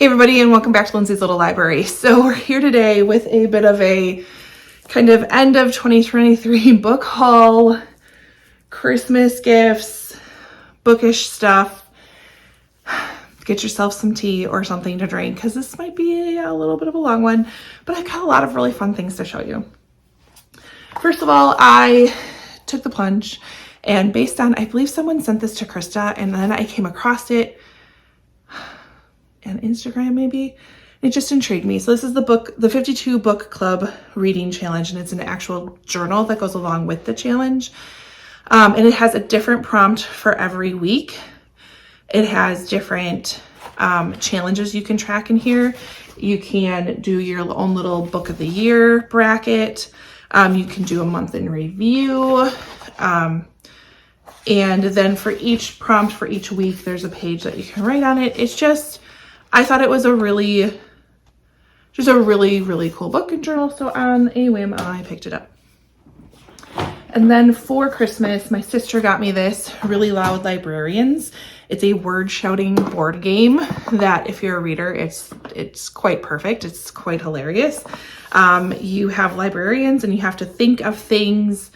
everybody, and welcome back to Lindsey's Little Library. So we're here today with a bit of a kind of end of 2023 book haul, Christmas gifts, bookish stuff. Get yourself some tea or something to drink because this might be a little bit of a long one, but I've got a lot of really fun things to show you. First of all, I took the plunge, and based on, I believe someone sent this to Krista, and then I came across it on Instagram maybe. It just intrigued me. So this is the book, the 52 Book Club Reading Challenge, and it's an actual journal that goes along with the challenge. And it has a different prompt for every week. It has different challenges you can track in here. You can do your own little book of the year bracket. You can do a month in review. And then for each prompt for each week, there's a page that you can write on it. It's just, I thought it was a really cool book and journal. So on a whim, I picked it up. And then for Christmas, my sister got me this Really Loud Librarians. It's a word shouting board game that, if you're a reader, it's quite perfect. It's quite hilarious. You have librarians and you have to think of things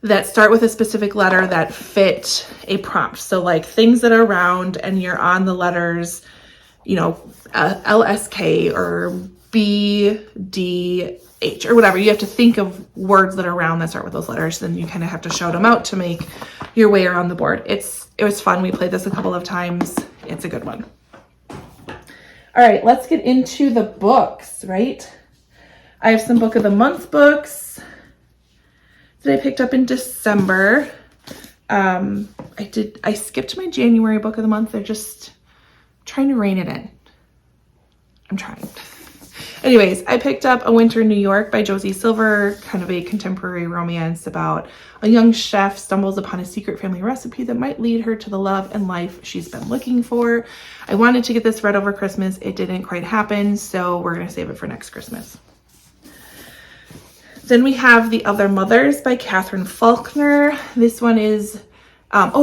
that start with a specific letter that fit a prompt. So like things that are round and you're on the letters, you know, LSK or BDH or whatever. You have to think of words that are round that start with those letters. Then you kind of have to shout them out to make your way around the board. It was fun. We played this a couple of times. It's a good one. All right, let's get into the books, right? I have some book of the month books that I picked up in December. I skipped my January book of the month. They're just trying to rein it in. I'm trying. Anyways, I picked up A Winter in New York by Josie Silver, kind of a contemporary romance about a young chef stumbles upon a secret family recipe that might lead her to the love and life she's been looking for. I wanted to get this read over Christmas. It didn't quite happen, so we're going to save it for next Christmas. Then we have The Other Mothers by Catherine Faulkner. This one is,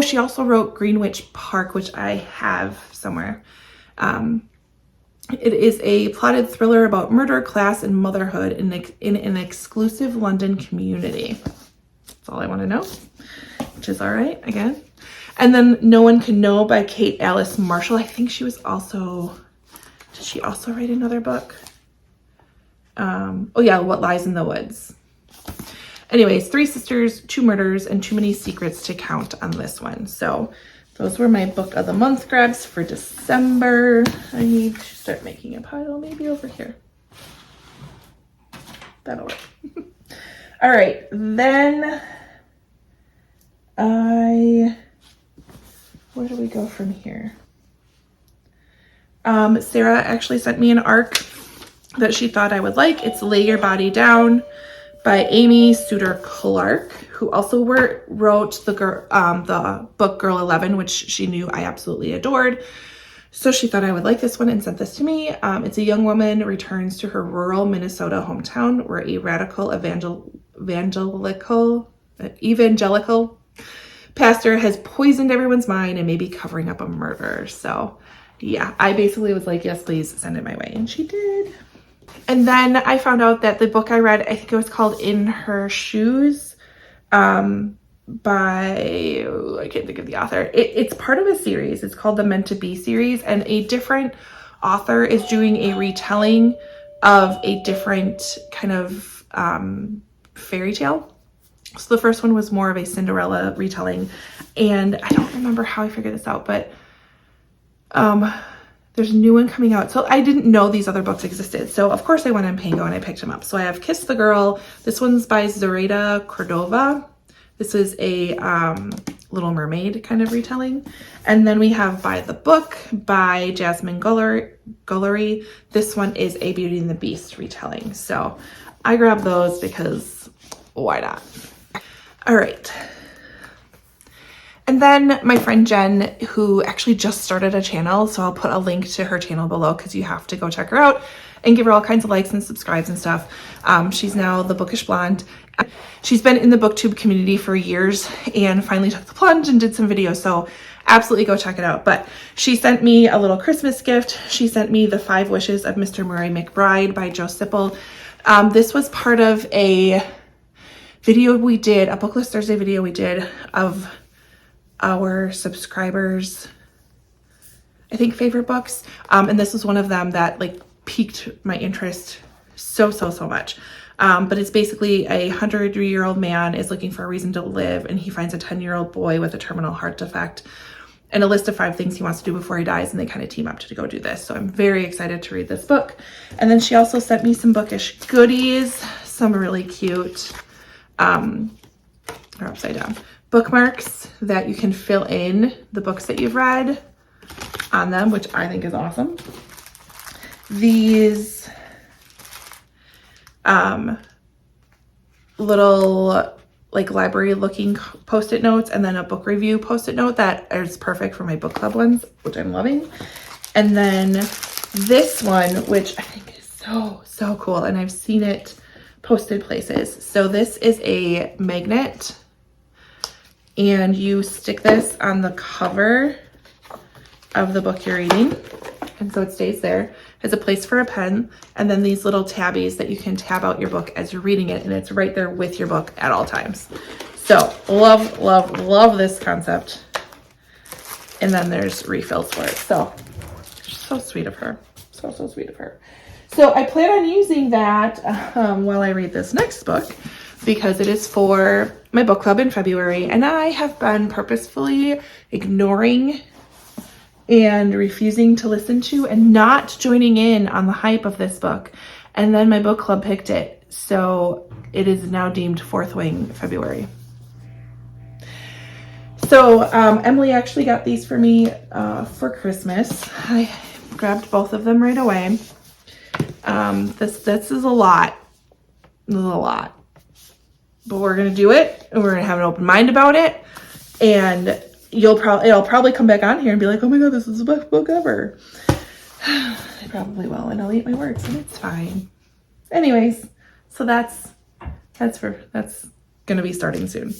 she also wrote Greenwich Park, which I have somewhere. It is a plotted thriller about murder, class, and motherhood in an exclusive London community. That's all I want to know, which is all right, again. And then No One Can Know by Kate Alice Marshall. I think she was also, did she also write another book? What Lies in the Woods. Anyways, 3 sisters, 2 murders, and too many secrets to count on this one. So those were my book of the month grabs for December. I need to start making a pile maybe over here. That'll work. All right, then where do we go from here? Sarah actually sent me an ARC that she thought I would like. It's Lay Your Body Down by Amy Suter Clark, who also wrote the book Girl 11, which she knew I absolutely adored. So she thought I would like this one and sent this to me. It's a young woman returns to her rural Minnesota hometown where a radical evangelical pastor has poisoned everyone's mind and may be covering up a murder. So yeah, I basically was like, yes, please send it my way. And she did. And then I found out that the book I read, I think it was called In Her Shoes, by, I can't think of the author. It's part of a series. It's called the Meant to Be series, and a different author is doing a retelling of a different kind of fairy tale. So the first one was more of a Cinderella retelling, and I don't remember how I figured this out, but there's a new one coming out. So I didn't know these other books existed. So of course I went on Pango and I picked them up. So I have Kiss the Girl. This one's by Zoraida Cordova. This is a Little Mermaid kind of retelling. And then we have By the Book by Jasmine Guillory. This one is a Beauty and the Beast retelling. So I grabbed those because why not? All right. And then my friend Jen, who actually just started a channel, so I'll put a link to her channel below because you have to go check her out. and give her all kinds of likes and subscribes and stuff. She's now the Bookish Blonde. She's been in the booktube community for years and finally took the plunge and did some videos, so absolutely go check it out. But she sent me a little Christmas gift. She sent me The 5 Wishes of Mr. Murray McBride by Joe Sipple. This was part of a video we did, a Booklist Thursday video we did of our subscribers, I think, favorite books. And this was one of them that like piqued my interest so much. But it's basically a 103-year-old man is looking for a reason to live, and he finds a 10-year-old boy with a terminal heart defect and a list of 5 things he wants to do before he dies, and they kind of team up to go do this. So I'm very excited to read this book. And then she also sent me some Bookish goodies, some really cute, or upside down, bookmarks that you can fill in the books that you've read on them, which I think is awesome. These little like library looking post-it notes, and then a book review post-it note that is perfect for my book club ones, which I'm loving. And then this one, which I think is so cool, and I've seen it posted places. So this is a magnet, and you stick this on the cover of the book you're reading, and so it stays there. Has a place for a pen, and then these little tabbies that you can tab out your book as you're reading it, and it's right there with your book at all times. So love this concept. And then there's refills for it. So sweet of her. So sweet of her. So I plan on using that while I read this next book, because it is for my book club in February, and I have been purposefully ignoring and refusing to listen to and not joining in on the hype of this book. And then my book club picked it. So it is now deemed Fourth Wing February. So Emily actually got these for me for Christmas. I grabbed both of them right away. This is a lot. This is a lot. But we're going to do it, and we're going to have an open mind about it. And it'll probably come back on here and be like, oh my god, this is the best book ever. I probably will, and I'll eat my words, and it's fine. Anyways, so that's gonna be starting soon.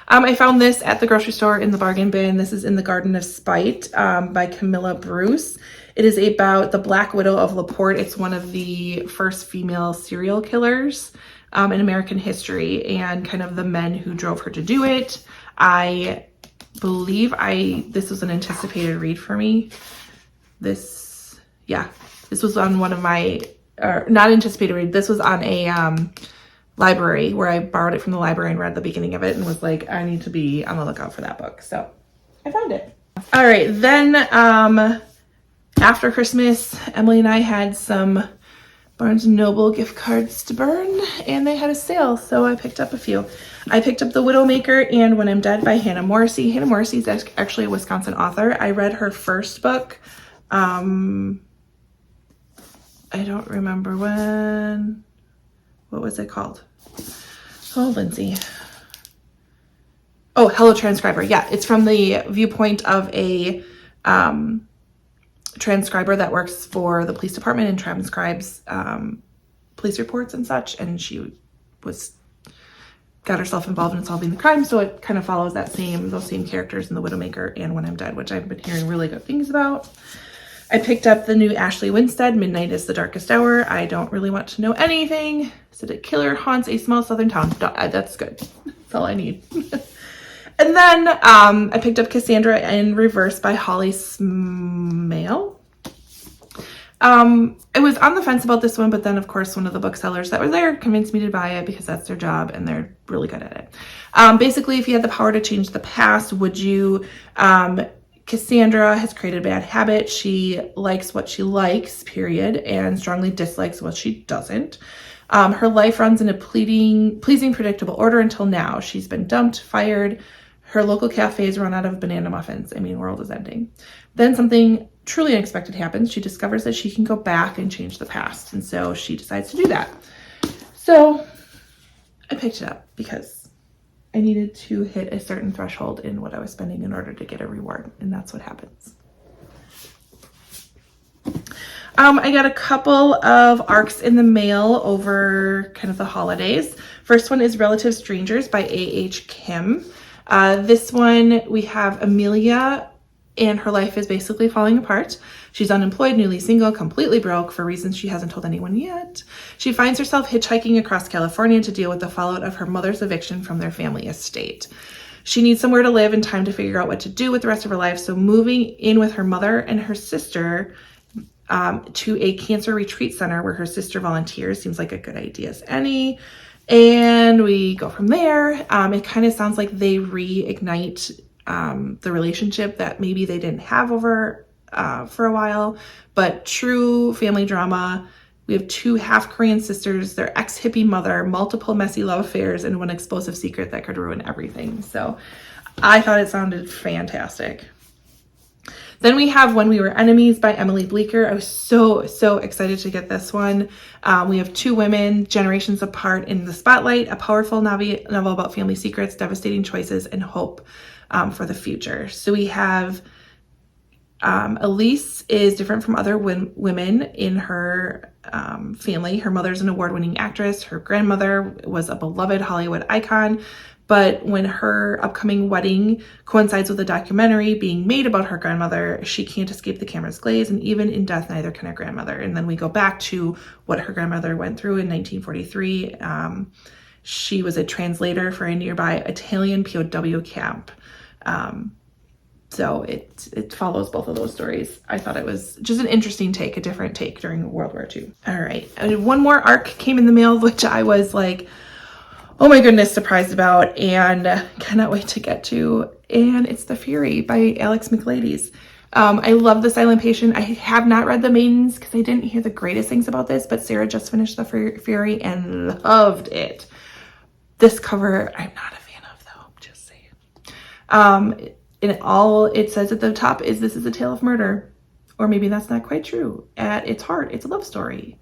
I found this at the grocery store in the bargain bin. This is In the Garden of Spite by Camilla Bruce. It is about the Black Widow of LaPorte. It's one of the first female serial killers in American history, and kind of the men who drove her to do it. I believe this was an anticipated read for me. This was on one of my, or not anticipated read, this was on a library where I borrowed it from the library and read the beginning of it and was like, I need to be on the lookout for that book. So I found it. All right, then after Christmas, Emily and I had some Barnes & Noble gift cards to burn, and they had a sale, so I picked up a few. I picked up The Widowmaker and When I'm Dead by Hannah Morrissey. Hannah Morrissey is actually a Wisconsin author. I read her first book. I don't remember when. What was it called? Oh, Lindsey. Oh, Hello Transcriber. Yeah, it's from the viewpoint of a transcriber that works for the police department and transcribes police reports and such, and she got herself involved in solving the crime, so it kind of follows those same characters in The Widowmaker and When I'm Dead, which I've been hearing really good things about. I picked up the new Ashley Winstead, Midnight is the Darkest Hour. I don't really want to know anything. Said a killer haunts a small southern town. That's good. That's all I need. And then I picked up Cassandra in Reverse by Holly Smale. I was on the fence about this one, but then of course one of the booksellers that were there convinced me to buy it because that's their job and they're really good at it. Basically, if you had the power to change the past, would you? Cassandra has created a bad habit. She likes what she likes, period, and strongly dislikes what she doesn't. Her life runs in a pleasing, predictable order until now. She's been dumped, fired. Her local cafes run out of banana muffins. I mean, world is ending. Then something truly unexpected happens. She discovers that she can go back and change the past. And so she decides to do that. So I picked it up because I needed to hit a certain threshold in what I was spending in order to get a reward. And that's what happens. I got a couple of arcs in the mail over kind of the holidays. First one is Relative Strangers by A.H. Kim. This one, we have Amelia, and her life is basically falling apart. She's unemployed, newly single, completely broke for reasons she hasn't told anyone yet. She finds herself hitchhiking across California to deal with the fallout of her mother's eviction from their family estate. She needs somewhere to live and time to figure out what to do with the rest of her life, so moving in with her mother and her sister to a cancer retreat center where her sister volunteers seems like a good idea as any. And we go from there. It kind of sounds like they reignite the relationship that maybe they didn't have over for a while, but true family drama. We have 2 half-Korean sisters, their ex-hippie mother, multiple messy love affairs, and one explosive secret that could ruin everything. So I thought it sounded fantastic. Then we have When We Were Enemies by Emily Bleeker. I was so excited to get this one. We have 2 women, generations apart in the spotlight, a powerful novel about family secrets, devastating choices, and hope for the future. So we have Elise is different from other women in her family. Her mother's an award-winning actress. Her grandmother was a beloved Hollywood icon. But when her upcoming wedding coincides with a documentary being made about her grandmother, she can't escape the camera's gaze, and even in death, neither can her grandmother. And then we go back to what her grandmother went through in 1943. She was a translator for a nearby Italian POW camp. So it follows both of those stories. I thought it was just an interesting take, a different take during World War II. All right, and one more arc came in the mail, which I was like, oh my goodness, surprised about, and cannot wait to get to. And it's The Fury by Alex McLadies. I love The Silent Patient. I have not read The Maidens because I didn't hear the greatest things about this, but Sarah just finished The Fury and loved it. This cover, I'm not a fan of though, just saying. And all it says at the top is this is a tale of murder. Or maybe that's not quite true. At its heart, it's a love story.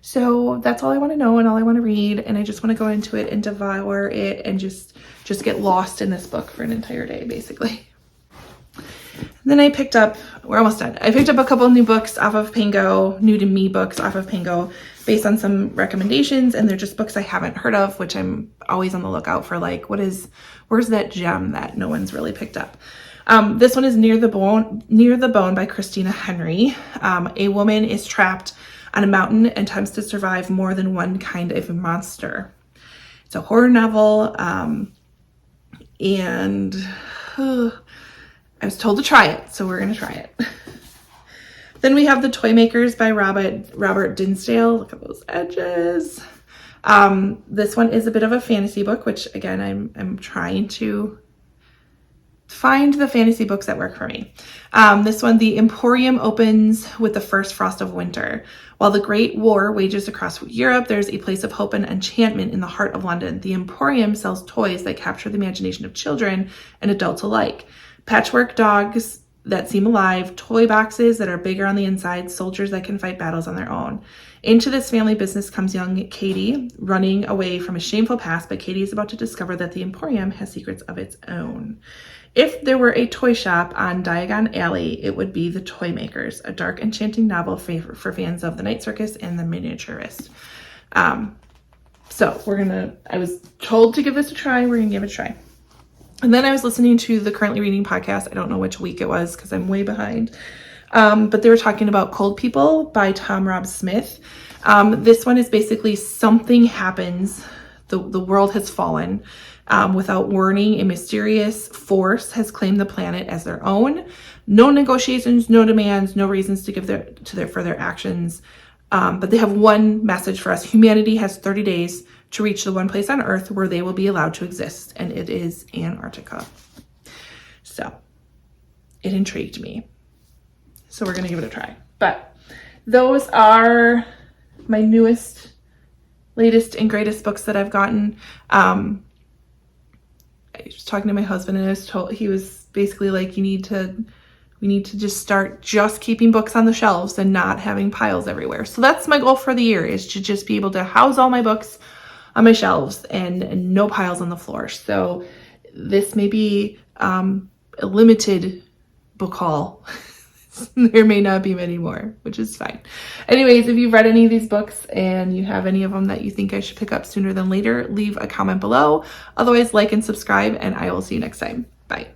So that's all I want to know and all I want to read, and I just want to go into it and devour it and just get lost in this book for an entire day, basically. And then I picked up, we're almost done. I picked up a couple new books off of Pango, new to me books off of Pango, based on some recommendations, and they're just books I haven't heard of, which I'm always on the lookout for, like, where's that gem that no one's really picked up? This one is Near the Bone by Christina Henry. A woman is trapped on a mountain and attempts to survive more than one kind of monster. It's a horror novel, and I was told to try it, so we're going to try it. Then we have The Toy Makers by Robert Dinsdale. Look at those edges. This one is a bit of a fantasy book, which again, I'm trying to find the fantasy books that work for me. This one, The Emporium, opens with the first frost of winter. While the Great War wages across Europe, there's a place of hope and enchantment in the heart of London. The Emporium sells toys that capture the imagination of children and adults alike. Patchwork dogs that seem alive, toy boxes that are bigger on the inside, soldiers that can fight battles on their own. Into this family business comes young Katie, running away from a shameful past, but Katie is about to discover that the Emporium has secrets of its own. If there were a toy shop on Diagon Alley, it would be The Toy Makers, a dark, enchanting novel for fans of the night circus and the miniaturist. So I was told to give this a try. We're gonna give it a try. And then I was listening to the Currently Reading podcast. I don't know which week it was because I'm way behind. But they were talking about Cold People by Tom Rob Smith. This one is basically something happens. The world has fallen. Without warning, a mysterious force has claimed the planet as their own. No negotiations, no demands, no reasons to give to their further actions. But they have one message for us. Humanity has 30 days to reach the one place on Earth where they will be allowed to exist, and it is Antarctica. So it intrigued me. So we're going to give it a try. But those are my newest, latest, and greatest books that I've gotten. I was talking to my husband, and he was basically like, we need to just start just keeping books on the shelves and not having piles everywhere. So that's my goal for the year, is to just be able to house all my books on my shelves and no piles on the floor. So this may be a limited book haul. There may not be many more, which is fine. Anyways, if you've read any of these books and you have any of them that you think I should pick up sooner than later, leave a comment below. Otherwise, like and subscribe, and I will see you next time. Bye.